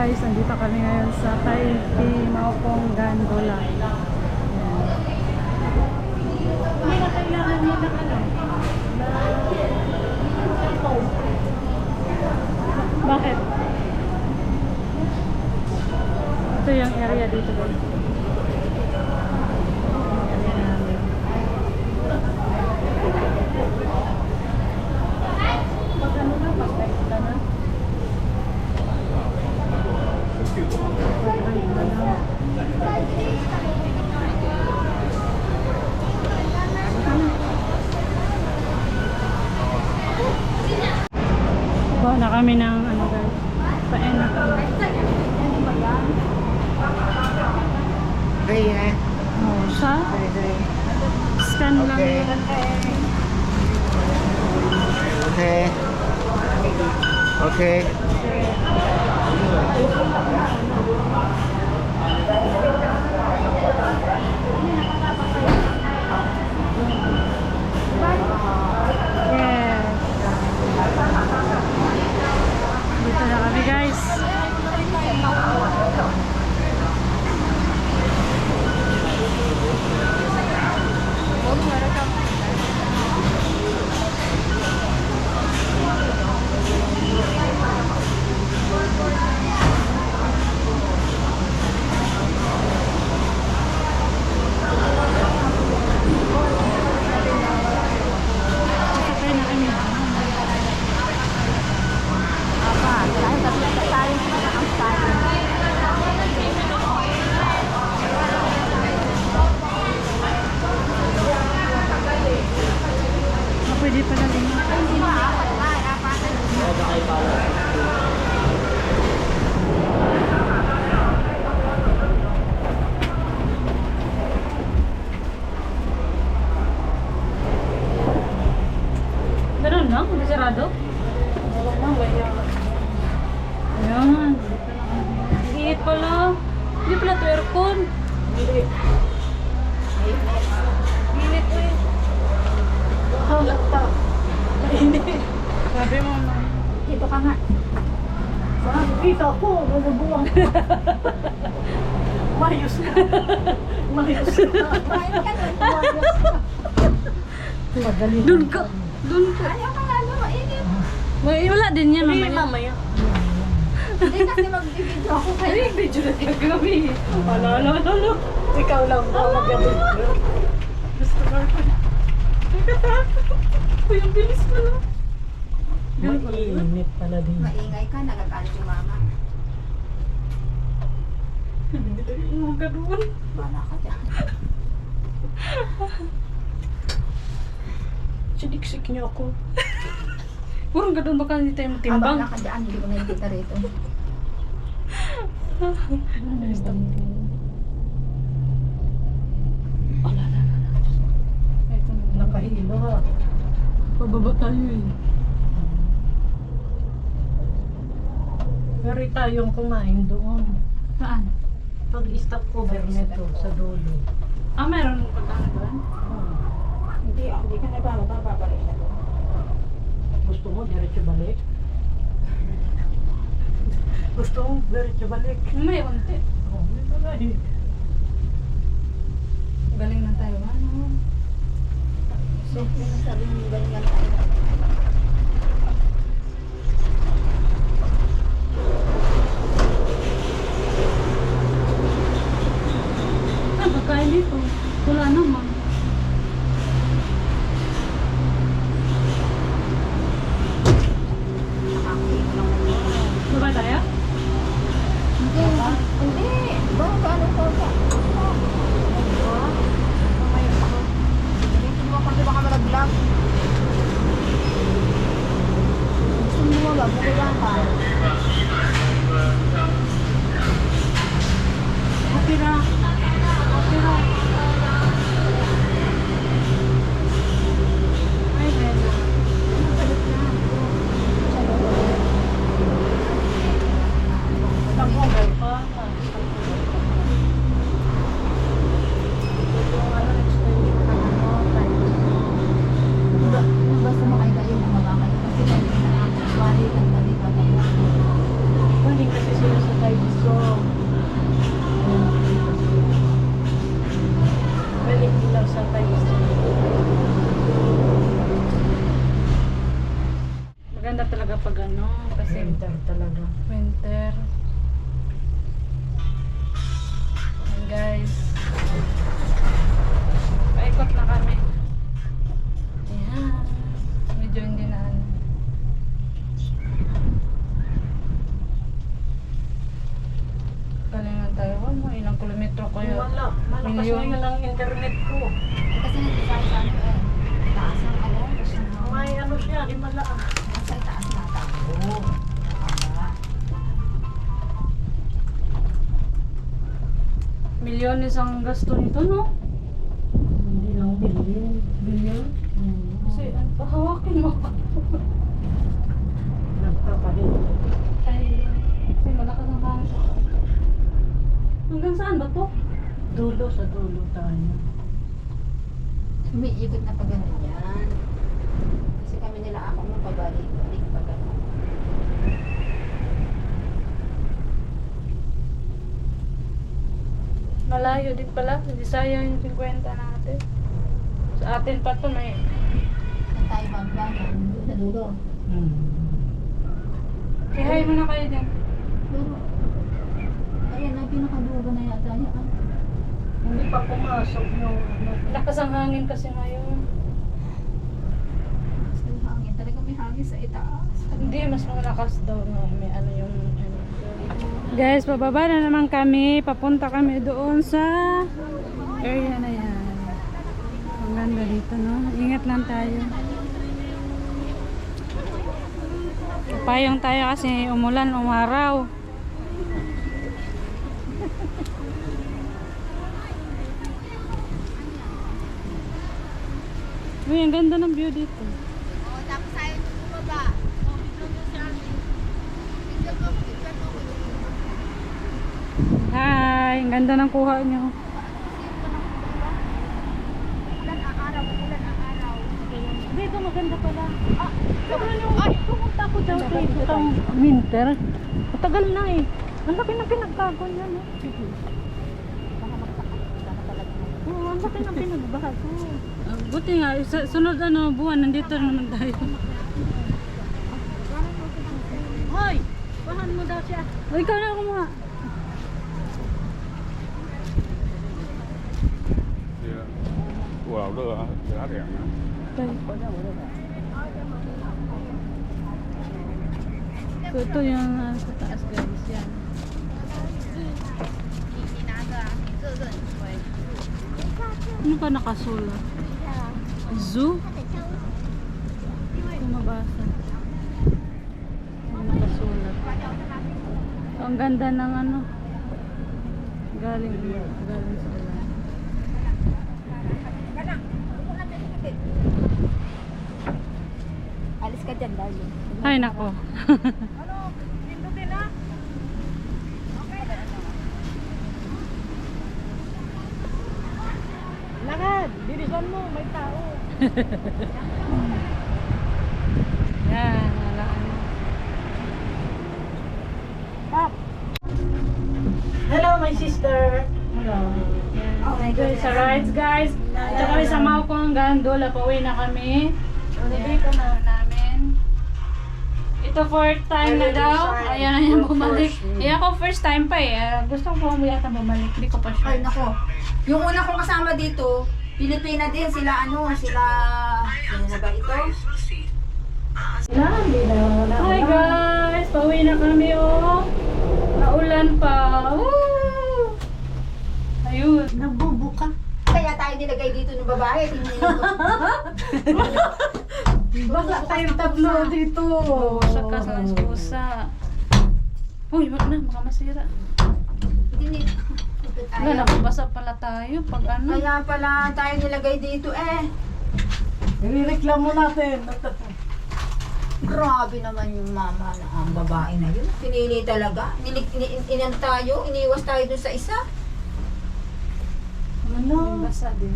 guys, andito kami ngayon sa Taipei Maupong Gondola. Hindi na kailangan mo ng ano. Bakit? Ito yung area dito guys. Pag ano na, pag-extra na. Bawa na kami ng ano guys. Paen na kami. Hey, Oh, siya? Scan lang Okay. yun. okay. Okay. Yes. Dito na kami guys. Sakay na kami. Pwede pala din. Ganun lang? Hindi sarado? Ayan. Init pala. Hindi pala ito aircon. Init po eh. Sabi mo na. Dito ka nga. Dito ako, nagubuwang. Mayos na. Mayos na. Mayos na. Magaling. Doon ka. Doon ka. Ayaw ka nga, mainit. Wala din yan mamaya. Mamaya. Hindi kasi mag-video ako kayo. Ay, video na gagawin. Ano. Ikaw lang ba mag-video? Gusto ko pa. Uy, ang bilis mo na. Mainit pala din. Maingay ka, nagagalit yung mama. Hindi mo ganoon. Bala ka dyan. Siniksik niyo ako. Purong ganoon baka hindi tayo Abang matimbang. ka dyan, hindi ko nakikita rito. Nakahilo ha. Pababa tayo eh. Pero tayong kumain doon. Saan? Pag-stop cover nito sa dulo. Ah, meron mo pagkano doon? Hindi ka na ba mababalik na doon? Gusto mo diretso balik? Gusto mo diretso balik? May unti. Oh, may bagay. Galing ng Taiwan. So, yun ang sabi mo, galingan tayo. Ah, pagkain dito. Wala naman. Nakakita lang na yun. Baba tayo? Hindi. Hindi. Ba, ano ko ba? Mamaya ako. Hindi mo ako, di ba ka malaglag? talaga. Winter. Ayan guys. Paikot na kami. Ayan. Medyo hindi na ano. Galingan tayo. Ano, ilang kilometro ko yun? Malakas Milyon. ngayon ang internet ko. Kasi nagsasabi sa ano eh. Taas ng ano. Kasi May ano siya, di malaang. nasa taas na tao. Milyones ang gasto nito, no? Hindi lang bilhin. Bilyon? Kasi, pahawakin mo. Nagpapahinga. Ay, kasi malakas ang hangin. Hanggang saan ba to? Dulo sa dulo tayo. Umiikot na pa ganun yan. Kasi kami nila ako mo pabalik-balik pa ganun. Malayo din pala. Hindi sayang yung 50 natin. Sa atin pa to may... Saan tayo magbagan? Doon sa dulo. Kihay mo na kayo dyan. Pero, ayan na pinakadulo na yata yan. Ah. Hindi pa pumasok yung ano. Lakas ang hangin kasi ngayon. Kasi hangin. Talaga may hangin sa itaas. Hindi, mas malakas daw na may ano yung... Guys, pababa na naman kami. Papunta kami doon sa area na yan. Ang ganda dito, no? Ingat lang tayo. Payong tayo kasi umulan, umaraw. Uy, ang ganda ng view dito. Oo, tapos tayo bumaba. Hi, ang ganda ng kuha nyo. Ulan ang araw, ulan ang araw. Dito maganda pala. Ah, ay, pumunta ako daw dito sa winter. Matagal na eh. Ang laki na pinagbago niya, no? Oo, ang laki na pinagbago. Buti nga, sunod ano, buwan, nandito naman tayo. Hoy! Bahan mo daw siya. O, ikaw na kumuha. Wow, được hả? Giá rẻ nhá. So, ito yung sa taas guys, yan. Ano pa nakasulat? Zoo? Ito mabasa. Ano nakasulat? So, ang ganda ng ano. Galing sa ulan. Alis ka dyan, darling. Ay, nako. Lakad! Bilisan mo, may tao. Yan, wala ano. Stop! Hello, my sister. Hello. Oh my Ito sa rides guys. Ito kami sa Maukong Gandola. Pauwi na kami. Dito na. Namin. Ito fourth time na daw. Ayan na yung bumalik. Eh ako first time pa eh. Gusto ko pa yata bumalik. Hindi ko pa sure. Ay, nako. Yung una kong kasama dito, Pilipina din. Sila ano, sila... Sino na ba ito? Hindi na wala. Hi guys! Pauwi na kami oh. Naulan pa. Woo! Ayun. Nagbubuka. Kaya tayo nilagay dito ng babae. Baka tayong tablo dito. Busak ka sa pusa. Uy, wag na. Baka masira. Hindi. Wala, nababasa pala tayo pag ano. Kaya pala tayo nilagay dito eh. Irereklamo natin. Grabe naman yung mama na ang babae na yun. Pinili talaga. Inan tayo, iniwas tayo dun sa isa. Ano? Basa din.